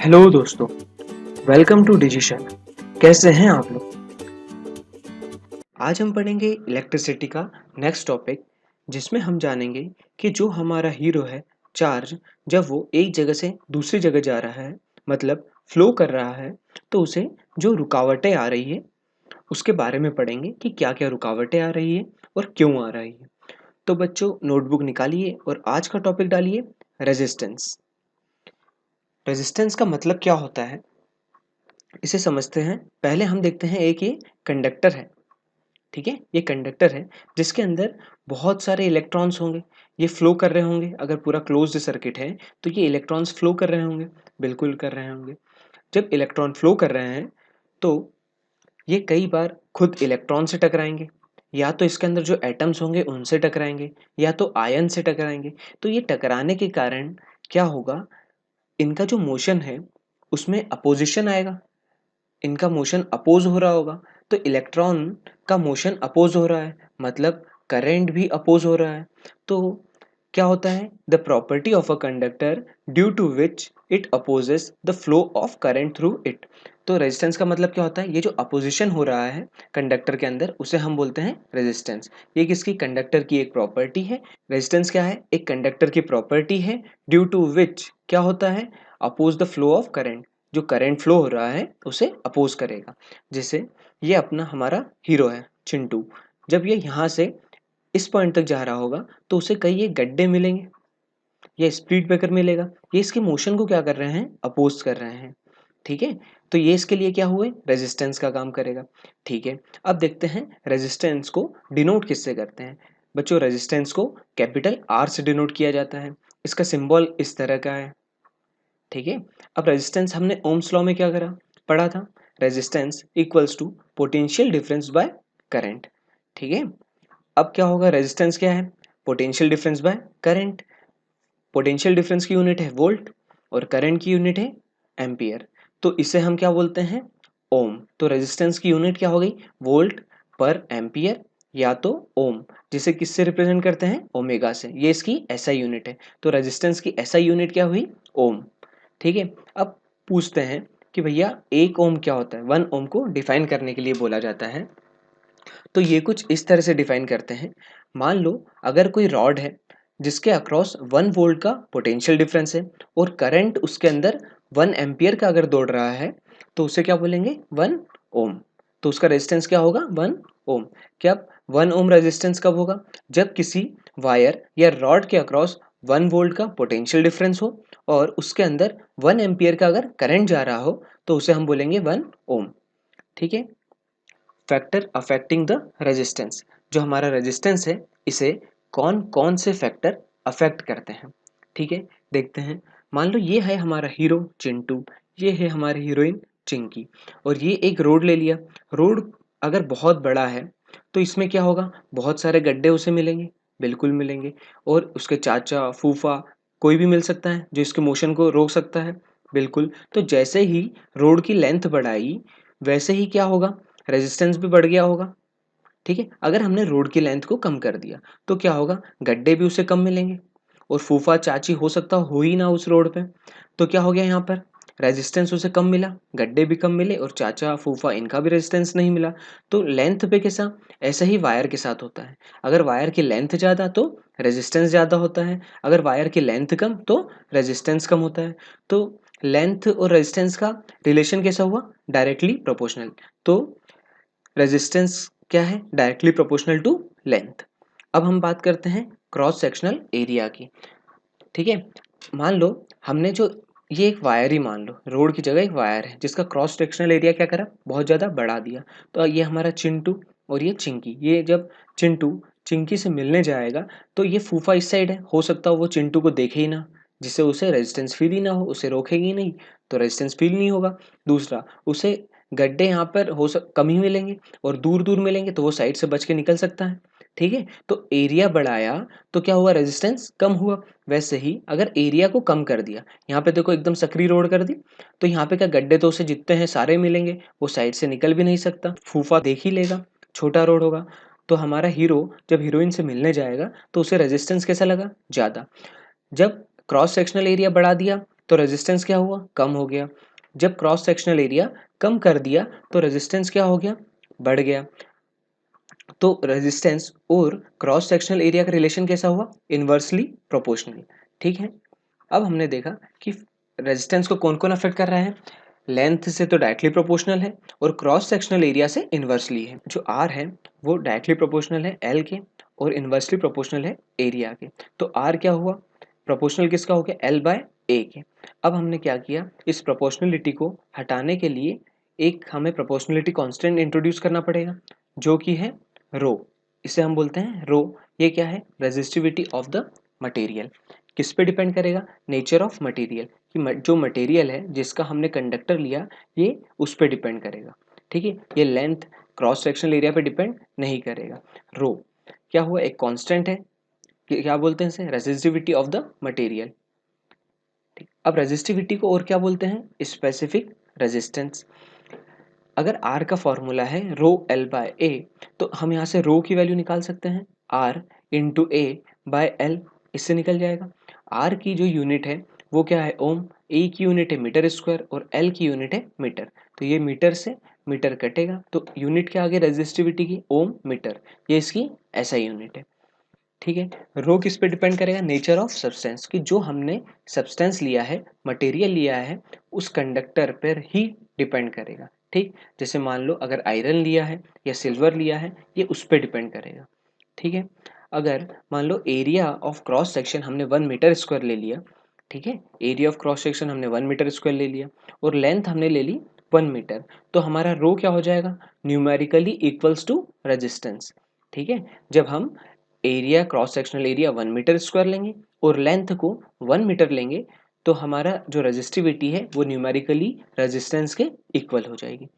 Hello दोस्तों, welcome to डिजिशन। कैसे हैं आप लोग? आज हम पढ़ेंगे इलेक्ट्रिसिटी का नेक्स्ट टॉपिक, जिसमें हम जानेंगे कि जो हमारा हीरो है चार्ज, जब वो एक जगह से दूसरी जगह जा रहा है, मतलब फ्लो कर रहा है, तो उसे जो रुकावटें आ रही है उसके बारे में पढ़ेंगे कि क्या क्या रुकावटें आ रही है और क्यों आ रही है। तो बच्चों, नोटबुक निकालिए और आज का टॉपिक डालिए रेजिस्टेंस। रेजिस्टेंस का मतलब क्या होता है, इसे समझते हैं। पहले हम देखते हैं, एक ये कंडक्टर है। ठीक है, ये कंडक्टर है जिसके अंदर बहुत सारे इलेक्ट्रॉन्स होंगे। ये फ्लो कर रहे होंगे। अगर पूरा क्लोज्ड सर्किट है तो ये इलेक्ट्रॉन्स फ्लो कर रहे होंगे, बिल्कुल कर रहे होंगे। जब इलेक्ट्रॉन फ्लो कर रहे हैं तो ये कई बार खुद इलेक्ट्रॉन से टकराएंगे, या तो इसके अंदर जो एटम्स होंगे उनसे टकराएंगे, या तो आयन से टकराएंगे। तो ये टकराने के कारण क्या होगा, इनका जो मोशन है उसमें अपोजिशन आएगा। इनका मोशन अपोज हो रहा होगा, तो इलेक्ट्रॉन का मोशन अपोज हो रहा है, मतलब करंट भी अपोज हो रहा है। तो क्या होता है, the property of a conductor due to which it opposes the flow of current through it. तो रेजिस्टेंस का मतलब क्या होता है, ये जो अपोजिशन हो रहा है कंडक्टर के अंदर उसे हम बोलते हैं रेजिस्टेंस। ये किसकी, कंडक्टर की एक प्रॉपर्टी है। रेजिस्टेंस क्या है, एक कंडक्टर की प्रॉपर्टी है ड्यू टू विच क्या होता है, oppose the flow of current. जो करंट फ्लो हो रहा है उसे अपोज करेगा। जैसे ये अपना हमारा हीरो है चिंटू, जब ये यहाँ से इस पॉइंट तक जा रहा होगा तो उसे कई ये गड्ढे मिलेंगे या स्पीड ब्रेकर मिलेगा। ये इसके मोशन को क्या कर रहे हैं, अपोज कर रहे हैं। ठीक है, तो ये इसके लिए क्या हुए, रेजिस्टेंस का काम करेगा। ठीक है, अब देखते हैं रेजिस्टेंस को डिनोट किससे करते हैं। बच्चों, रेजिस्टेंस को कैपिटल आर से डिनोट किया जाता है। इसका सिंबल इस तरह का है। ठीक है, अब रेजिस्टेंस हमने ओम्स लॉ में क्या करा, पढ़ा था, resistance equals to potential difference by current. ठीक है, अब क्या होगा, रेजिस्टेंस क्या है, potential difference by current. Potential difference की यूनिट है वोल्ट और करंट की यूनिट है एम्पियर। तो इसे हम क्या बोलते हैं, ओम। तो रेजिस्टेंस की यूनिट क्या हो गई, वोल्ट पर एम्पियर या तो ओम, जिसे किससे रिप्रेजेंट करते हैं, ओमेगा से। ये इसकी एसआई यूनिट है। तो रेजिस्टेंस की एसआई यूनिट क्या हुई, ओम। ठीक है, अब पूछते हैं कि भैया एक ओम क्या होता है। वन ओम को डिफाइन करने के लिए बोला जाता है, तो ये कुछ इस तरह से डिफाइन करते हैं। मान लो अगर कोई रॉड है जिसके अक्रॉस 1 वोल्ट का पोटेंशियल डिफरेंस है और करंट उसके अंदर 1 एम्पियर का अगर दौड़ रहा है, तो उसे क्या बोलेंगे, 1 ओम। तो उसका रेजिस्टेंस क्या होगा, 1 ओम। क्या 1 ओम रेजिस्टेंस कब होगा, जब किसी वायर या रॉड के अक्रॉस 1 वोल्ट का पोटेंशियल डिफरेंस हो और उसके अंदर 1 एम्पियर का अगर करंट जा रहा हो, तो उसे हम बोलेंगे 1 ओम। ठीक है, फैक्टर अफेक्टिंग द रेजिस्टेंस, जो हमारा रेजिस्टेंस है इसे कौन कौन से फैक्टर अफेक्ट करते हैं। ठीक है, देखते हैं। मान लो ये है हमारा हीरो चिंटू, ये है हमारी हीरोइन चिंकी, और ये एक रोड ले लिया। रोड अगर बहुत बड़ा है तो इसमें क्या होगा, बहुत सारे गड्ढे उसे मिलेंगे, बिल्कुल मिलेंगे। और उसके चाचा फूफा कोई भी मिल सकता है जो इसके मोशन को रोक सकता है, बिल्कुल। तो जैसे ही रोड की लेंथ बढ़ाई वैसे ही क्या होगा, रेजिस्टेंस भी बढ़ गया होगा। ठीक है, अगर हमने रोड की लेंथ को कम कर दिया तो क्या होगा, गड्ढे भी उसे कम मिलेंगे और फूफा चाची हो सकता हो ही ना उस रोड पे। तो क्या हो गया, यहाँ पर रेजिस्टेंस उसे कम मिला, गड्ढे भी कम मिले और चाचा फूफा इनका भी रेजिस्टेंस नहीं मिला। तो लेंथ पे कैसा, ऐसा ही वायर के साथ होता है। अगर वायर की लेंथ ज़्यादा तो रेजिस्टेंस ज़्यादा होता है, अगर वायर की लेंथ कम तो रेजिस्टेंस कम होता है। तो लेंथ और रेजिस्टेंस का रिलेशन कैसा हुआ, डायरेक्टली प्रोपोर्शनल। तो रेजिस्टेंस क्या है, डायरेक्टली प्रोपोर्शनल टू लेंथ। अब हम बात करते हैं क्रॉस सेक्शनल एरिया की। ठीक है, मान लो हमने जो ये एक वायर ही मान लो, रोड की जगह एक वायर है जिसका क्रॉस सेक्शनल एरिया क्या करा, बहुत ज़्यादा बढ़ा दिया। तो ये हमारा चिंटू और ये चिंकी, ये जब चिंटू चिंकी से मिलने जाएगा तो ये फूफा इस साइड है, हो सकता है वो चिंटू को देखे ही ना, जिससे उसे रेजिस्टेंस फील ही ना हो, उसे रोकेगी नहीं तो रेजिस्टेंस फील नहीं होगा। दूसरा, उसे गड्ढे यहाँ पर कम ही मिलेंगे और दूर दूर मिलेंगे तो वो साइड से बच के निकल सकता है। ठीक है, तो एरिया बढ़ाया तो क्या हुआ, रेजिस्टेंस कम हुआ। वैसे ही अगर एरिया को कम कर दिया, यहाँ पे देखो एकदम सकरी रोड कर दी, तो यहाँ पे क्या गड्ढे तो उसे जितने हैं सारे मिलेंगे, वो साइड से निकल भी नहीं सकता, फूफा देख ही लेगा, छोटा रोड होगा। तो हमारा हीरो जब हीरोइन से मिलने जाएगा तो उसे रेजिस्टेंस कैसा लगा, ज़्यादा। जब क्रॉस सेक्शनल एरिया बढ़ा दिया तो रेजिस्टेंस क्या हुआ, कम हो गया। जब क्रॉस सेक्शनल एरिया कम कर दिया तो रेजिस्टेंस क्या हो गया, बढ़ गया। तो रेजिस्टेंस और क्रॉस सेक्शनल एरिया का रिलेशन कैसा हुआ, इनवर्सली प्रोपोर्शनल। ठीक है, अब हमने देखा कि रेजिस्टेंस को कौन कौन अफेक्ट कर रहा है, लेंथ से तो डायरेक्टली प्रोपोर्शनल है और क्रॉस सेक्शनल एरिया से इनवर्सली है। जो आर है वो डायरेक्टली प्रोपोर्शनल है एल के और इनवर्सली प्रोपोर्शनल है एरिया के। तो आर क्या हुआ, प्रोपोर्शनल किसका हो गया, एल बाय ए के। अब हमने क्या किया, इस प्रोपोर्शनलिटी को हटाने के लिए एक हमें प्रोपोर्शनलिटी कांस्टेंट इंट्रोड्यूस करना पड़ेगा जो कि है रो। इसे हम बोलते हैं रो। ये क्या है, रेजिस्टिविटी ऑफ द मटेरियल। किस पे डिपेंड करेगा, नेचर ऑफ मटेरियल, कि जो मटेरियल है जिसका हमने कंडक्टर लिया ये उस पे डिपेंड करेगा। ठीक है, ये लेंथ क्रॉस सेक्शनल एरिया पे डिपेंड नहीं करेगा। रो क्या हुआ, एक कांस्टेंट है, क्या बोलते हैं इसे, रेजिस्टिविटी ऑफ द मटेरियल। ठीक, अब रेजिस्टिविटी को और क्या बोलते हैं, स्पेसिफिक रेजिस्टेंस। अगर R का फॉर्मूला है रो एल बाय ए, तो हम यहाँ से रो की वैल्यू निकाल सकते हैं R into A by L, इससे निकल जाएगा। R की जो यूनिट है वो क्या है, ओम, ए की यूनिट है मीटर स्क्वायर और एल की यूनिट है मीटर। तो ये मीटर से मीटर कटेगा तो यूनिट क्या आ गई रेजिस्टिविटी की, ओम मीटर, ये इसकी ऐसा यूनिट है। ठीक है, रो किस पे डिपेंड करेगा, नेचर ऑफ सब्सटेंस, कि जो हमने सब्सटेंस लिया है, मटेरियल लिया है, उस कंडक्टर पर ही डिपेंड करेगा। ठीक, जैसे मान लो अगर आयरन लिया है या सिल्वर लिया है, ये उस पर डिपेंड करेगा। ठीक है, अगर मान लो एरिया ऑफ क्रॉस सेक्शन हमने 1 मीटर स्क्वायर ले लिया, ठीक है, एरिया ऑफ क्रॉस सेक्शन हमने 1 मीटर स्क्वायर ले लिया और लेंथ हमने ले ली 1 मीटर, तो हमारा रो क्या हो जाएगा, न्यूमेरिकली इक्वल्स टू रेजिस्टेंस। ठीक है, जब हम area cross sectional area 1 metre square लेंगे और लेंथ को 1 मीटर लेंगे तो हमारा जो रेजिस्टिविटी है वो न्यूमेरिकली रेजिस्टेंस के इक्वल हो जाएगी।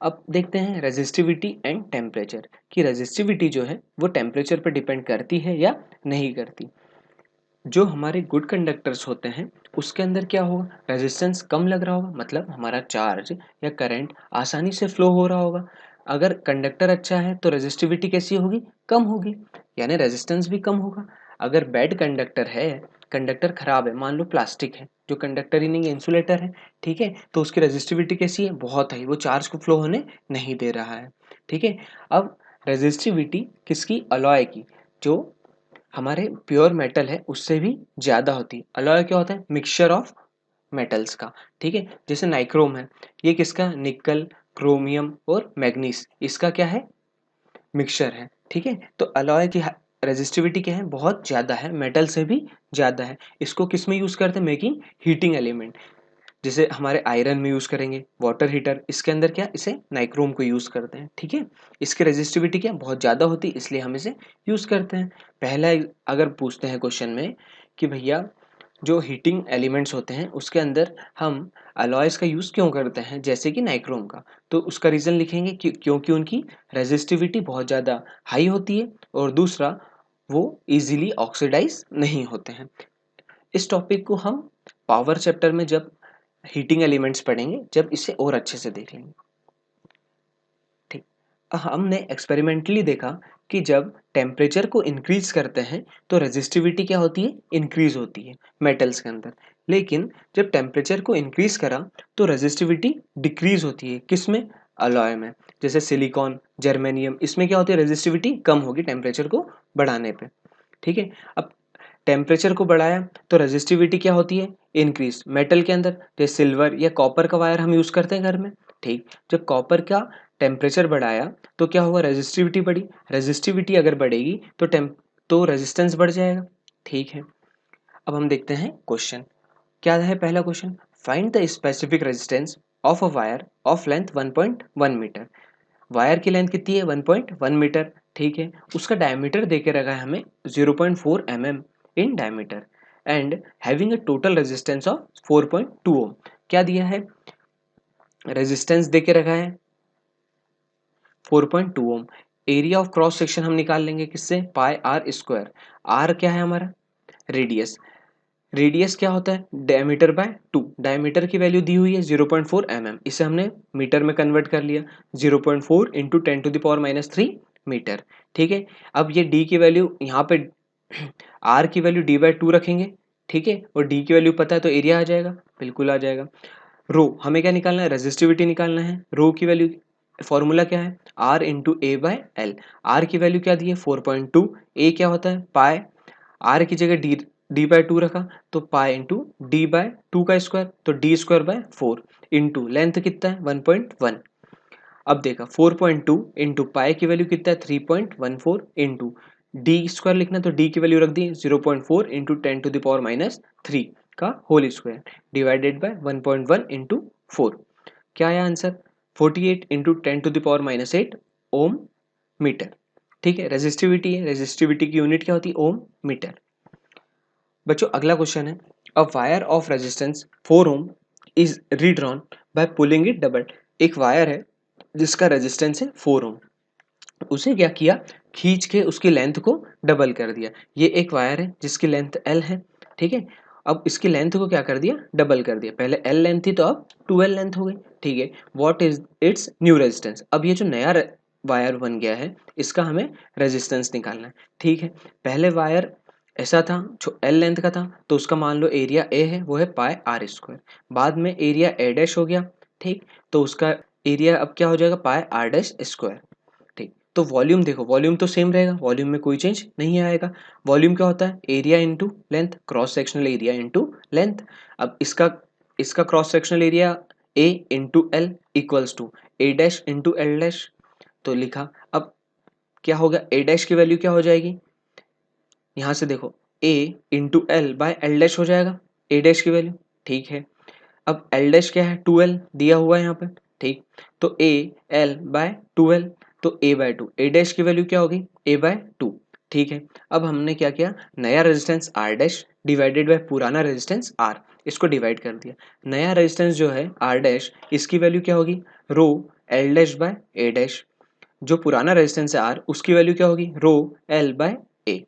अब देखते हैं रेजिस्टिविटी एंड टेम्परेचर, कि रेजिस्टिविटी जो है वो टेम्परेचर पर डिपेंड करती है या नहीं करती। जो हमारे गुड कंडक्टर्स होते हैं उसके अंदर क्या होगा, रेजिस्टेंस कम लग रहा होगा, मतलब हमारा चार्ज या करंट आसानी से फ्लो हो रहा होगा। अगर कंडक्टर अच्छा है तो रेजिस्टिविटी कैसी होगी, कम होगी, यानी रेजिस्टेंस भी कम होगा। अगर बैड कंडक्टर है, कंडक्टर खराब है, मान लो प्लास्टिक है जो कंडक्टर ही नहीं है, इंसुलेटर है, ठीक है, तो उसकी रेजिस्टिविटी कैसी है, बहुत है, वो चार्ज को फ्लो होने नहीं दे रहा है। ठीक है, अब रेजिस्टिविटी किसकी, अलॉय की, जो हमारे प्योर मेटल है उससे भी ज़्यादा होती है। अलॉय क्या होता है, मिक्सचर ऑफ मेटल्स का। ठीक है, जैसे नाइक्रोम है, ये किसका, निकल, क्रोमियम और मैग्नीस, इसका क्या है, मिक्सचर है। ठीक है, तो अलॉय की रेजिस्टिविटी क्या है, बहुत ज़्यादा है, मेटल से भी ज़्यादा है। इसको किस में यूज़ करते हैं, मेकिंग हीटिंग एलिमेंट, जैसे हमारे आयरन में यूज़ करेंगे, वाटर हीटर, इसके अंदर क्या, इसे नाइक्रोम को यूज़ करते हैं। ठीक है, इसकी रेजिस्टिविटी क्या बहुत ज़्यादा होती है इसलिए हम इसे यूज़ करते हैं। पहला अगर पूछते हैं क्वेश्चन में कि भैया जो हीटिंग एलिमेंट्स होते हैं उसके अंदर हम अलॉयज़ का यूज़ क्यों करते हैं जैसे कि नाइक्रोम का, तो उसका रीज़न लिखेंगे कि क्योंकि उनकी रेजिस्टिविटी बहुत ज़्यादा हाई होती है और दूसरा वो इजीली ऑक्सीडाइज नहीं होते हैं। इस टॉपिक को हम पावर चैप्टर में जब हीटिंग एलिमेंट्स पढ़ेंगे जब इसे और अच्छे से देख लेंगे। ठीक, हमने एक्सपेरिमेंटली देखा कि जब टेम्परेचर को इंक्रीज करते हैं तो रेजिस्टिविटी क्या होती है, इंक्रीज होती है मेटल्स के अंदर। लेकिन जब टेम्परेचर को इंक्रीज करा तो रेजिस्टिविटी डिक्रीज होती है, किसमें, अलॉय में, जैसे सिलिकॉन, जर्मेनियम, इसमें क्या होती है, रेजिस्टिविटी कम होगी टेम्परेचर को बढ़ाने पे। ठीक है, अब टेम्परेचर को बढ़ाया तो रेजिस्टिविटी क्या होती है, इंक्रीज। मेटल के अंदर जैसे सिल्वर या कॉपर का वायर हम यूज करते हैं घर में, ठीक, जब कॉपर का टेम्परेचर बढ़ाया तो क्या हुआ, रेजिस्टिविटी बढ़ी। रेजिस्टिविटी अगर बढ़ेगी तो रेजिस्टेंस बढ़ जाएगा। ठीक है, अब हम देखते हैं क्वेश्चन, क्या है पहला question, find the specific resistance of a wire of length 1.1 metre. Wire की लेंथ कितनी है, 1.1 मीटर। ठीक है, उसका डायमीटर देके रखा है हमें 0.4 mm in diameter and having a total resistance of 4.2 ओम। क्या दिया है, रेजिस्टेंस देके रखा है 4.2 ओम। एरिया ऑफ क्रॉस सेक्शन हम निकाल लेंगे किससे, पाई आर स्क्वायर। आर क्या है हमारा, रेडियस। रेडियस क्या होता है, डायमीटर बाय 2। डायमीटर की वैल्यू दी हुई है 0.4 mm, इसे हमने मीटर में कन्वर्ट कर लिया, 0.4 इंटू 10⁻³ मीटर। ठीक है, अब ये d की वैल्यू यहाँ पे r की वैल्यू d/2 रखेंगे, ठीक है, और डी की वैल्यू पता है तो एरिया आ जाएगा, बिल्कुल आ जाएगा। रो हमें क्या निकालना है, रेजिस्टिविटी निकालना है। रो की वैल्यू फॉर्मूला क्या है, R into A by L. R की वैल्यू क्या दी है 4.2, ए क्या होता है पाई, आर की जगह डी बाय टू रखा तो pi into D by two का स्क्वायर तो D square by 4 into length कितना है 1.1। अब देखा 4.2 इंटू पाई की वैल्यू कितना है 3.14 इंटू डी स्क्वायर लिखना तो डी की वैल्यू रख दी 0.4 इंटू 10⁻³ का whole square divided by 1.1 into 4। क्या आया आंसर 48 इंटू 10⁻⁸ ओम मीटर। ठीक है, रेजिस्टिविटी है, रेजिस्टिविटी की यूनिट क्या होती है ओम मीटर। बच्चों अगला क्वेश्चन है, a wire of resistance 4 ohm is redrawn by pulling it double. एक वायर है जिसका रेजिस्टेंस है 4 ओम, उसे क्या किया खींच के उसकी लेंथ को डबल कर दिया। ये एक वायर है जिसकी लेंथ एल है, ठीक है, अब इसकी लेंथ को क्या कर दिया डबल कर दिया, पहले एल लेंथ थी तो अब 2L लेंथ हो गई। ठीक है, what is it's new resistance. अब ये जो नया वायर बन गया है इसका हमें रेजिस्टेंस निकालना है। ठीक है, पहले वायर ऐसा था जो एल लेंथ का था तो उसका मान लो एरिया ए है वो है पाई आर स्क्वायर, बाद में एरिया ए डैश हो गया, ठीक, तो उसका एरिया अब क्या हो जाएगा पाई आर डैश स्क्वायर। ठीक, तो वॉल्यूम देखो, वॉल्यूम तो सेम रहेगा, वॉल्यूम में कोई चेंज नहीं आएगा। वॉल्यूम क्या होता है area into length, cross sectional area into length. अब इसका इसका cross sectional area A into L equals to A dash into L dash, तो लिखा। अब क्या होगा ए डैश की वैल्यू क्या हो जाएगी, यहाँ से देखो A into L by L dash हो जाएगा ए डैश की वैल्यू। ठीक है, अब एल डैश क्या है 2L दिया हुआ है यहाँ पे, ठीक, तो ए एल बाय 2L तो ए बाय टू, ए डैश की वैल्यू क्या होगी ए बाय टू। ठीक है, अब हमने क्या किया नया resistance R dash divided by पुराना रेजिस्टेंस आर, इसको डिवाइड कर दिया। नया रेजिस्टेंस जो है आर डैश इसकी वैल्यू क्या होगी rho L dash bye A dash, जो पुराना रेजिस्टेंस है आर उसकी वैल्यू क्या होगी रो एल बाय ए।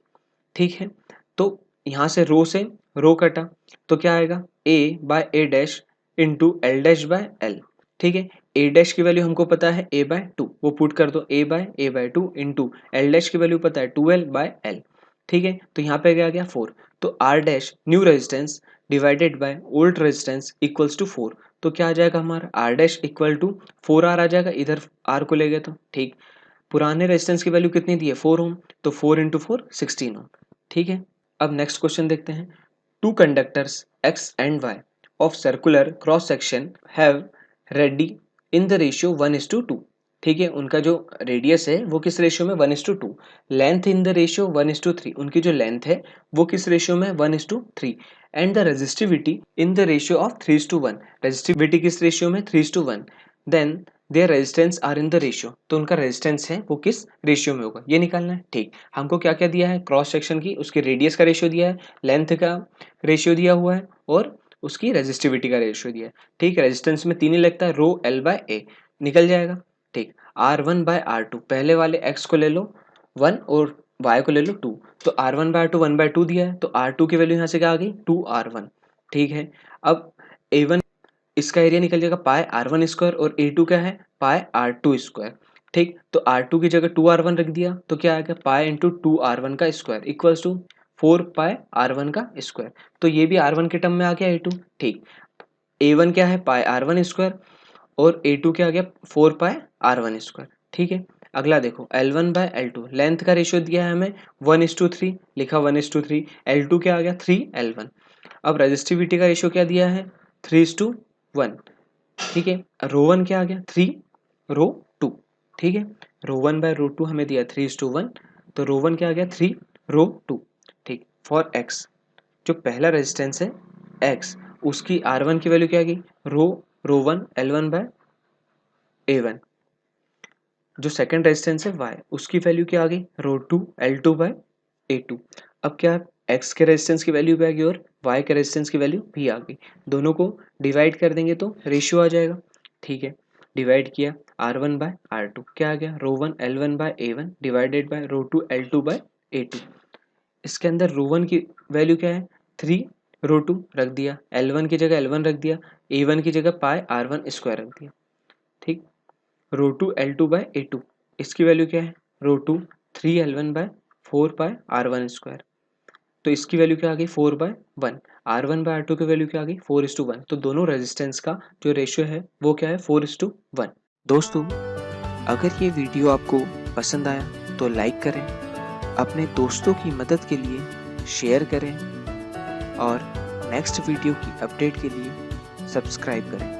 ठीक है, तो यहाँ से रो कटा तो क्या आएगा A by A dash into L dash by L. ठीक है, ए डैश की वैल्यू हमको पता है ए बाय टू, वो पुट कर दो A by two into L dash की वैल्यू पता है 2L बाय एल। ठीक है, तो यहाँ पे क्या गया 4, तो R dash new resistance divided by old resistance equals to 4, तो क्या आ जाएगा हमारा R dash equal to 4R आ जाएगा, इधर आर को ले गए तो ठीक। पुराने रेजिस्टेंस की वैल्यू कितनी दी है 4 ओम, तो 4 इंटू 4 16 ओम। ठीक है, अब नेक्स्ट क्वेश्चन देखते हैं, two conductors X and Y of circular cross section have radii in the ratio 1:2। ठीक है, उनका जो रेडियस है वो किस रेशियो में 1:2, लेंथ इन द रेशियो 1:3, उनकी जो लेंथ है वो किस रेशियो में 1:3, and the resistivity in the ratio of 3:1, resistivity किस रेशियो में 3:1, then their resistance are in the ratio, तो उनका रेजिस्टेंस है वो किस रेशियो में होगा ये निकालना है। ठीक, हमको क्या क्या दिया है क्रॉस सेक्शन की उसकी रेडियस का रेशियो दिया है, लेंथ का रेशियो दिया हुआ है और उसकी रेजिस्टिविटी का रेशियो दिया है। ठीक, रेजिस्टेंस में 3 ही लगता है रो एल बाय ए निकल जाएगा। ठीक, R1/R2 पहले वाले एक्स को ले लो 1 और y को ले लो 2, तो R1/R2 1/2 दिया है तो R2 की वैल्यू यहाँ से क्या आ गई 2R1। ठीक है, अब A1 इसका एरिया निकल जाएगा पाई R1 स्क्वायर और A2 क्या है पाई R2 स्क्वायर। ठीक, तो R2 की जगह 2R1 रख दिया तो क्या आ गया पाई इंटू 2R1 का square equals to 4 pi R1 का स्क्वायर, तो ये भी R1 के टर्म में आ गया A2। ठीक, A1 क्या है पाई R1 स्क्वायर और A2 क्या आ गया 4 पाई R1 स्क्वायर। ठीक है, अगला देखो L1/L2 लेंथ का रेशियो दिया है हमें 1:3, लिखा 1:3, L2 क्या आ गया 3L1। अब रेजिस्टिविटी का रेशियो क्या दिया है 3:1। ठीक है, रो वन क्या आ गया 3 रो 2। ठीक है, रो 1/रो 2 हमें दिया 3:1, तो रो 1 क्या आ गया 3 रो 2। ठीक, फॉर x जो पहला रेजिस्टेंस है x उसकी R1 की वैल्यू क्या आ गई रो 1 L1/A1, जो सेकंड रेजिस्टेंस है y उसकी वैल्यू क्या आ गई रो 2 L2/A2। अब क्या x के रेजिस्टेंस की वैल्यू भी आ गई और y के रेजिस्टेंस की वैल्यू भी आ गई, दोनों को डिवाइड कर देंगे तो रेशियो आ जाएगा। ठीक है, डिवाइड किया R1/R2 क्या आ गया रो 1 L1/A1 divided by row 2 L2/A2। इसके अंदर रो 1 की वैल्यू क्या है 3 रो 2 रख दिया, L1 की जगह L1 रख दिया, A1 की जगह पाई R1 स्क्वायर रख दिया। ठीक, रो 2 L2/A2 इसकी वैल्यू क्या है रो 2 3L1/4 पाई R1 स्क्वायर, तो इसकी वैल्यू क्या आ गई 4/1। R1/R2 की वैल्यू क्या आ गई 4:1। तो दोनों रेजिस्टेंस का जो रेशियो है वो क्या है 4:1। दोस्तों, अगर ये वीडियो आपको पसंद आया तो लाइक करें, अपने दोस्तों की मदद के लिए शेयर करें और नेक्स्ट वीडियो की अपडेट के लिए सब्सक्राइब करें।